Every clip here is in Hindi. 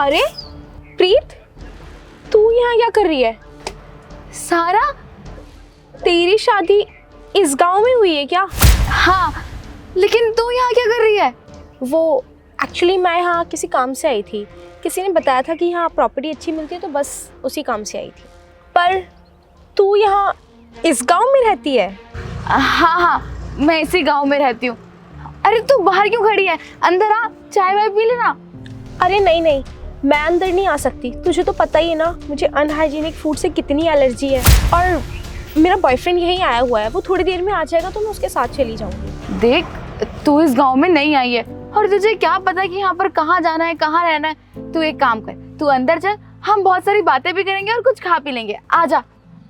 अरे प्रीत, तू यहाँ क्या कर रही है? सारा, तेरी शादी इस गांव में हुई है क्या? हाँ, लेकिन तू यहाँ क्या कर रही है? वो एक्चुअली मैं यहाँ किसी काम से आई थी। किसी ने बताया था कि यहाँ प्रॉपर्टी अच्छी मिलती है, तो बस उसी काम से आई थी। पर तू यहाँ इस गांव में रहती है? हाँ, मैं इसी गांव में रहती हूँ। अरे तू बाहर क्यों खड़ी है? अंदर आ, चाय वाय पी लेना। अरे नहीं, मैं अंदर नहीं आ सकती। तुझे तो पता ही है ना मुझे अनहाइजीनिक फूड से कितनी एलर्जी है। और मेरा बॉयफ्रेंड यहीं आया हुआ है, वो थोड़ी देर में आ जाएगा तो मैं उसके साथ चली जाऊंगी। देख, तू इस गांव में नहीं आई है और तुझे क्या पता कि यहाँ पर कहाँ जाना है, कहाँ रहना है। तू एक काम कर, तू अंदर चल, हम बहुत सारी बातें भी करेंगे और कुछ खा पी लेंगे। आजा।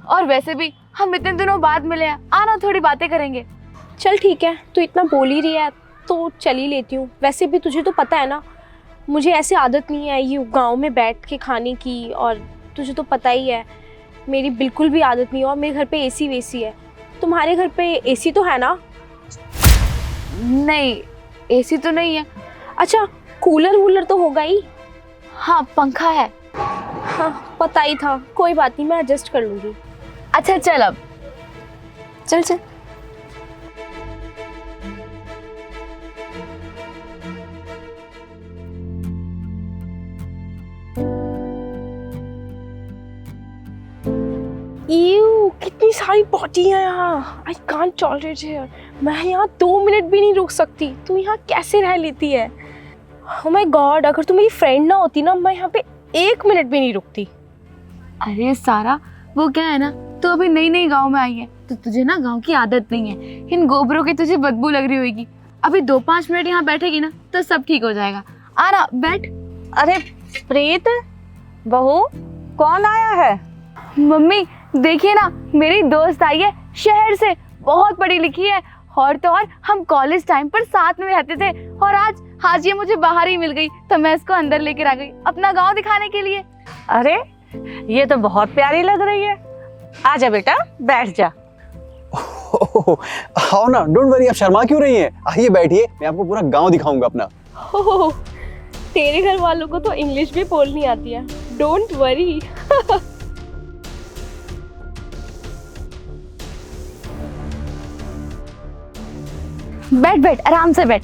और वैसे भी हम इतने दिनों बाद मिले हैं, आना, थोड़ी बातें करेंगे। चल ठीक है, तू इतना बोल ही रही है तो चल ही लेती हूँ। वैसे भी तुझे तो पता है ना, मुझे ऐसी आदत नहीं है ये गांव में बैठ के खाने की। और तुझे तो पता ही है मेरी बिल्कुल भी आदत नहीं है। और मेरे घर पे एसी वेसी है। तुम्हारे घर पे एसी तो है ना? नहीं, एसी तो नहीं है। अच्छा, कूलर वूलर तो होगा ही। हाँ, पंखा है। हाँ, पता ही था। कोई बात नहीं, मैं एडजस्ट कर लूँगी। अच्छा चल, अब चल चल। ईव, कितनी सारी पॉटी है यहाँ। I can't tolerate here. मैं यहाँ 2 मिनट भी नहीं रुक सकती। तू यहाँ कैसे रह लेती है? ओह माय गॉड, अगर तू मेरी फ्रेंड ना होती ना, मैं यहाँ पे 1 मिनट भी नहीं रुकती। अरे सारा, वो क्या है ना, तो अभी नई नई गांव में आई है तो तुझे ना गांव की आदत नहीं है। इन गोबरों की तुझे बदबू लग रही होगी। अभी 2-5 मिनट यहाँ बैठेगी ना तो सब ठीक हो जाएगा। आना, बैठ। अरे प्रीत, बहू, कौन आया है? मम्मी देखिए ना, मेरी दोस्त आई है शहर से, बहुत पढ़ी लिखी है। और तो और हम कॉलेज टाइम पर साथ में रहते थे। और आज ये मुझे बाहर ही मिल गई तो मैं इसको अंदर लेकर आ गई अपना गांव दिखाने के लिए। अरे ये तो बहुत प्यारी लग रही है। आजा बेटा, बैठ जा। आओ ना, डोंट वरी। आप शर्मा क्यों रही हैं? आइए बैठिए, मैं आपको पूरा गांव दिखाऊंगा अपना। ओह, तेरे घर वालों को तो इंग्लिश भी बोलनी आती है। Don't worry. बैठ बैठ, आराम से बैठ।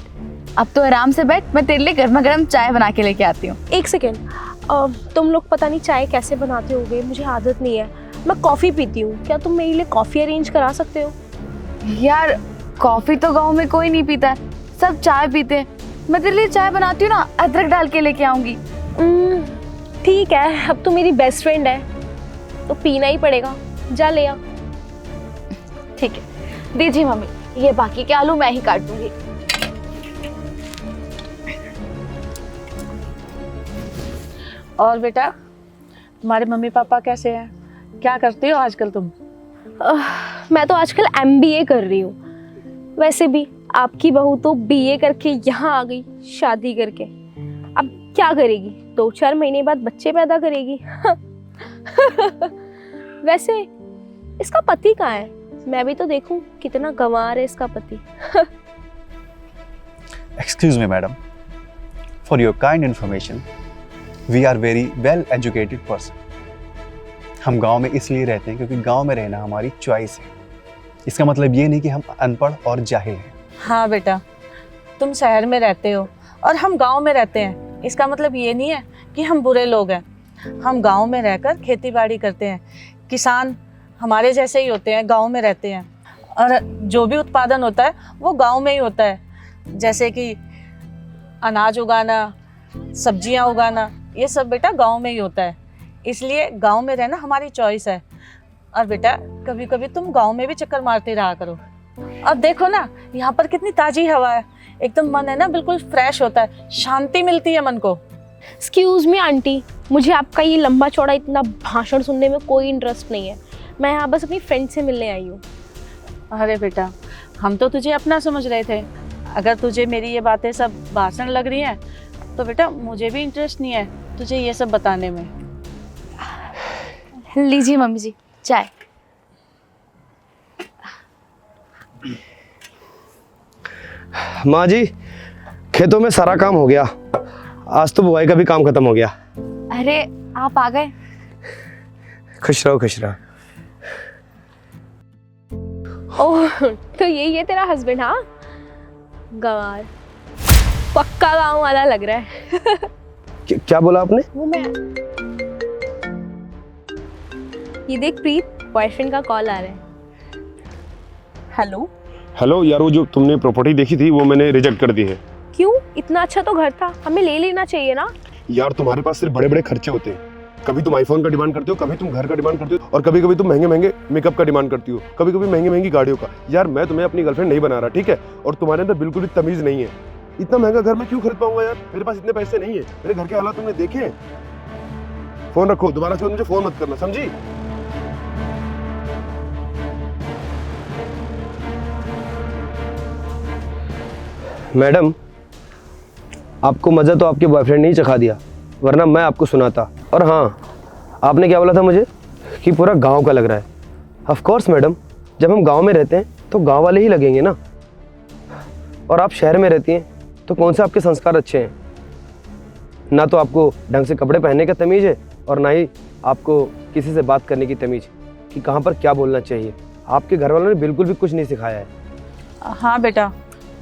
अब तो आराम से बैठ, मैं तेरे लिए गर्मा गर्म चाय बना के लेके आती हूँ। एक सेकेंड, तुम लोग पता नहीं चाय कैसे बनाते होगे, मुझे आदत नहीं है। मैं कॉफ़ी पीती हूँ, क्या तुम मेरे लिए कॉफ़ी अरेंज करा सकते हो? यार, कॉफी तो गांव में कोई नहीं पीता है, सब चाय पीते हैं। मैं तेरे लिए चाय बनाती हूँ ना, अदरक डाल के लेके आऊंगी। ठीक है, अब तो मेरी बेस्ट फ्रेंड है तो पीना ही पड़ेगा। जा ले आ। ठीक है, दीजिए मम्मी, ये बाकी के आलू मैं ही काट दूंगी। और बेटा, तुम्हारे मम्मी पापा कैसे हैं? क्या करती हो आजकल तुम? मैं तो आजकल MBA कर रही हूँ। वैसे भी आपकी बहू तो BA करके यहाँ आ गई शादी करके। अब क्या करेगी? 2-4 महीने बाद बच्चे पैदा करेगी। वैसे इसका पति कहाँ है? मैं भी तो देखूं कितना गंवार है इसका पति। Excuse me madam, for your kind information, we are very well educated person. हम गांव में इसलिए रहते हैं क्योंकि गांव में रहना हमारी चॉइस है। इसका मतलब ये नहीं कि हम अनपढ़ और जाहिल हैं। हाँ बेटा, तुम शहर में रहते हो और हम गांव में रहते हैं। इसका मतलब ये नहीं है कि हम बुरे लोग हैं। हम गांव में रहकर खेती बाड़ी करते हैं। किसान हमारे जैसे ही होते हैं, गांव में रहते हैं। और जो भी उत्पादन होता है वो गांव में ही होता है। जैसे कि अनाज उगाना, सब्जियां उगाना, ये सब बेटा गांव में ही होता है। इसलिए गांव में रहना हमारी चॉइस है। और बेटा, कभी कभी तुम गांव में भी चक्कर मारते रहा करो। और देखो ना, यहाँ पर कितनी ताजी हवा है। एकदम मन है ना, बिल्कुल फ्रेश होता है, शांति मिलती है मन को। एक्सक्यूज मी आंटी, मुझे आपका ये लंबा चौड़ा इतना भाषण सुनने में कोई इंटरेस्ट नहीं है। मैं यहाँ बस अपनी फ्रेंड से मिलने आई हूँ। अरे बेटा, हम तो तुझे अपना समझ रहे थे। अगर तुझे मेरी ये बातें सब भाषण लग रही हैं तो बेटा मुझे भी इंटरेस्ट नहीं है तुझे ये सब बताने में। लीजिए मम्मी जी, चाय। माँ जी, खेतों में सारा काम हो गया। आज तो बुआई का भी काम खत्म हो गया। अरे आप आ गए। खुश रहो खुश रहो। ओह, तो यही है तेरा हस्बैंड? हाँ, गवार, पक्का गाँव वाला लग रहा है। क्या बोला आपने? वो मैं, ये देख प्रीत, बॉयफ्रेंड का कॉल आ रहा है। हेलो। हेलो यार, वो जो तुमने प्रॉपर्टी देखी थी वो मैंने रिजेक्ट कर दी है। क्यों? इतना अच्छा तो घर था, हमें ले लेना चाहिए ना। यार तुम्हारे पास सिर्फ बड़े बड़े खर्चे होते हैं। कभी तुम आईफोन का डिमांड करते हो, कभी तुम घर का डिमांड करते हो, और कभी कभी तुम महंगे महंगे मेकअप का डिमांड करती हो, कभी कभी महंगी महंगी गाड़ियों का। यार मैं तुम्हें अपनी गर्लफ्रेंड नहीं बना रहा, ठीक है? और तुम्हारे अंदर बिल्कुल भी तमीज नहीं है। इतना महंगा घर मैं क्यों खरीद पाऊंगा यार? मेरे पास इतने पैसे नहीं है। मेरे घर के हालात तुमने देखे हैं। फोन रखो, दोबारा से मुझे फोन मत करना, समझी? मैडम, आपको मजा तो आपके बॉयफ्रेंड ने ही चखा दिया, वरना मैं आपको सुनाता। और हाँ, आपने क्या बोला था मुझे कि पूरा गांव का लग रहा है। ऑफ कोर्स मैडम, जब हम गांव में रहते हैं तो गांव वाले ही लगेंगे ना। और आप शहर में रहती हैं तो कौन से आपके संस्कार अच्छे हैं? ना तो आपको ढंग से कपड़े पहनने का तमीज़ है, और ना ही आपको किसी से बात करने की तमीज़ कि कहाँ पर क्या बोलना चाहिए। आपके घर वालों ने बिल्कुल भी कुछ नहीं सिखाया है। हाँ बेटा,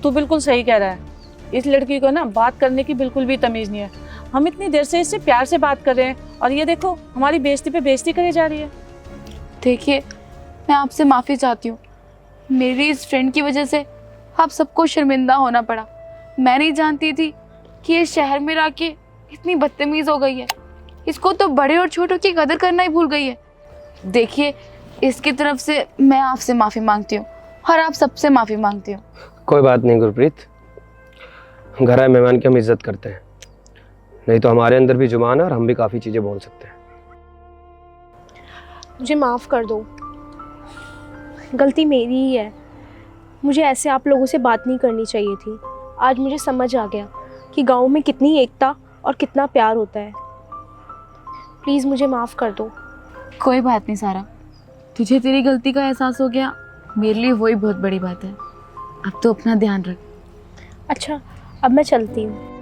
तू बिल्कुल सही कह रहा है। इस लड़की को ना बात करने की बिल्कुल भी तमीज़ नहीं है। हम इतनी देर से इससे प्यार से बात कर रहे हैं और ये देखो हमारी बेइज्जती पे बेइज्जती करी जा रही है। देखिए, मैं आपसे माफ़ी चाहती हूँ। मेरी इस फ्रेंड की वजह से आप सबको शर्मिंदा होना पड़ा। मैं नहीं जानती थी कि ये शहर में रह के इतनी बदतमीज़ हो गई है। इसको तो बड़े और छोटों की कदर करना ही भूल गई है। देखिए, इसकी तरफ से मैं आपसे माफ़ी मांगती हूँ और आप सबसे माफ़ी मांगती हूँ। कोई बात नहीं गुरप्रीत, घर आए मेहमान की हम इज्जत करते हैं। नहीं तो हमारे अंदर भी जुबान है और हम भी काफ़ी चीज़ें बोल सकते हैं। मुझे माफ़ कर दो, गलती मेरी ही है। मुझे ऐसे आप लोगों से बात नहीं करनी चाहिए थी। आज मुझे समझ आ गया कि गाँव में कितनी एकता और कितना प्यार होता है। प्लीज़ मुझे माफ़ कर दो। कोई बात नहीं सारा, तुझे तेरी गलती का एहसास हो गया, मेरे लिए वही बहुत बड़ी बात है। अब तो अपना ध्यान रख। अच्छा, अब मैं चलती हूँ।